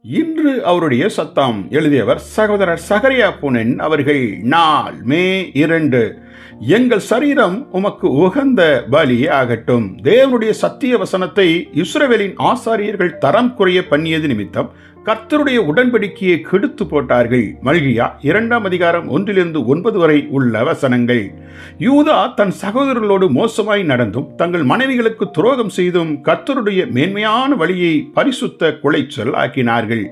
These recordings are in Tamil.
இன்று அவருடைய சத்தம். எழுதியவர் சகோதரர் சகரியா புனன் அவர்கள். நாள் மே 2. எங்கள் சரீரம் உமக்கு உகந்த பலி ஆகட்டும். தேவனுடைய சத்திய வசனத்தை இஸ்ரவேலின் ஆசாரியர்கள் தரம் குறைய பண்ணியது நிமித்தம் கர்த்தருடைய உடன்படிக்கையை கெடுத்து போட்டார்கள். மல்கியா 2:1-9 வரை உள்ள வசனங்கள். யூதா தன் சகோதரர்களோடு மோசமாய் நடந்தும் தங்கள் மனைவிகளுக்கு துரோகம் செய்தும் கர்த்தருடைய மேன்மையான வழியை பரிசுத்த குலைச்சல் ஆக்கினார்கள்.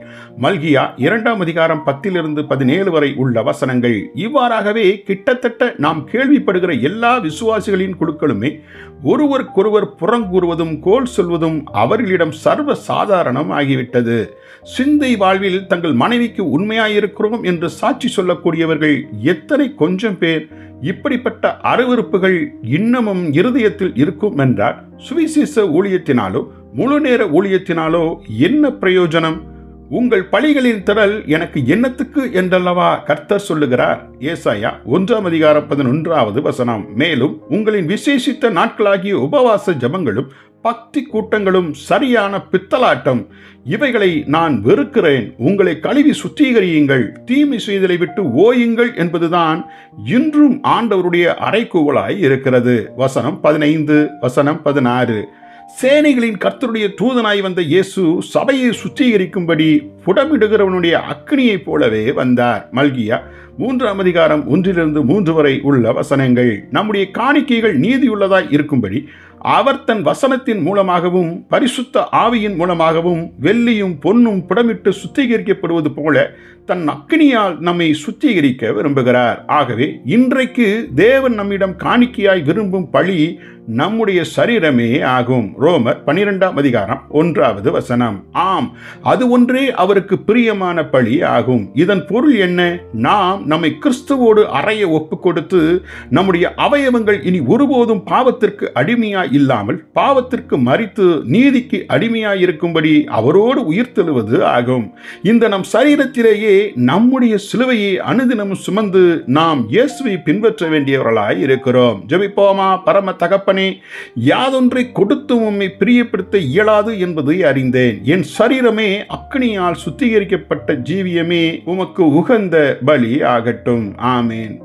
மல்கியா 2:10-17 வரை உள்ள வசனங்கள். இவ்வாறாகவே கிட்டத்தட்ட நாம் கேள்விப்படுகிற எல்லா விசுவாசிகளின் குழுக்களுமே ஒருவருக்கொருவர் புறங்கூறுவதும் கோல் சொல்வதும் அவர்களிடம் சர்வ சாதாரணம் ஆகிவிட்டது. சிந்தை வாழ்வில் தங்கள் மனைவிக்கு உண்மையாயிருக்கிறோம் என்று சாட்சி சொல்லக்கூடியவர்கள் எத்தனை கொஞ்சம் பேர். இப்படிப்பட்ட அருவருப்புகள் இன்னமும் இருதயத்தில் இருக்கும் என்றால் சுவிசேஷ ஊழியத்தினாலோ முழு நேர ஊழியத்தினாலோ என்ன பிரயோஜனம்? உங்கள் பழிகளின் திரள் எனக்கு என்னத்துக்கு என்றல்லவா கர்த்தர் சொல்லுகிறார். ஏசாயா 1:11. மேலும் உங்களின் விசேஷித்த நாட்களாகிய உபவாச ஜபங்களும் பக்தி கூட்டங்களும் சரியான பித்தலாட்டம். இவைகளை நான் வெறுக்கிறேன். உங்களை கழுவி சுத்திகரியுங்கள், தீமை செய்தலை விட்டு ஓயுங்கள் என்பதுதான் இன்றும் ஆண்டவருடைய அறைகூவலாய் இருக்கிறது. வசனம் 15, வசனம் 16. சேனைகளின் கர்த்தருடைய தூதனாய் வந்த இயேசு சபையை சுத்திகரிக்கும்படி புடமிடுகிறவனுடைய அக்கினியைப் போலவே வந்தார். மல்கியா 3:1-3 வரை உள்ள வசனங்கள். நம்முடைய காணிக்கைகள் நீதியுள்ளதாய் இருக்கும்படி அவர் தன் வசனத்தின் மூலமாகவும் பரிசுத்த ஆவியின் மூலமாகவும் வெள்ளியும் பொன்னும் புடமிட்டு சுத்திகரிக்கப்படுவது போல தன் அக்கினியால் நம்மை சுத்திகரிக்க விரும்புகிறார். ஆகவே இன்றைக்கு தேவன் நம்மிடம் காணிக்கையாய் விரும்பும் பழி நம்முடைய சரீரமே ஆகும். ரோமர் 12:1. ஆம், அது ஒன்றே அவருக்கு பிரியமான பழி ஆகும். இதன் பொருள் என்ன? நாம் நம்மை கிறிஸ்துவோடு அறைய ஒப்பு கொடுத்து நம்முடைய அவயவங்கள் இனி ஒருபோதும் பாவத்திற்கு அடிமையாய் இல்லாமல் பாவத்திற்கு மரித்து நீதிக்கு அடிமையாய் இருக்கும்படி அவரோடு உயிர்த்தெழுவது ஆகும். இந்த நம் சரீரத்திலேயே நம்முடைய சிலுவையை அனுதினமும் சுமந்து நாம் இயேசுவை பின்பற்ற வேண்டியவர்களாய் இருக்கிறோம். ஜெபிப்போமா. பரம தகப்பனே, யாதொன்றை கொடுத்து உம்மை பிரியப்படுத்த இயலாது என்பதை அறிந்தேன். என் சரீரமே அக்கினியால் சுத்திகரிக்கப்பட்ட ஜீவியமே உமக்கு உகந்த பலி ஆகட்டும். ஆமேன்.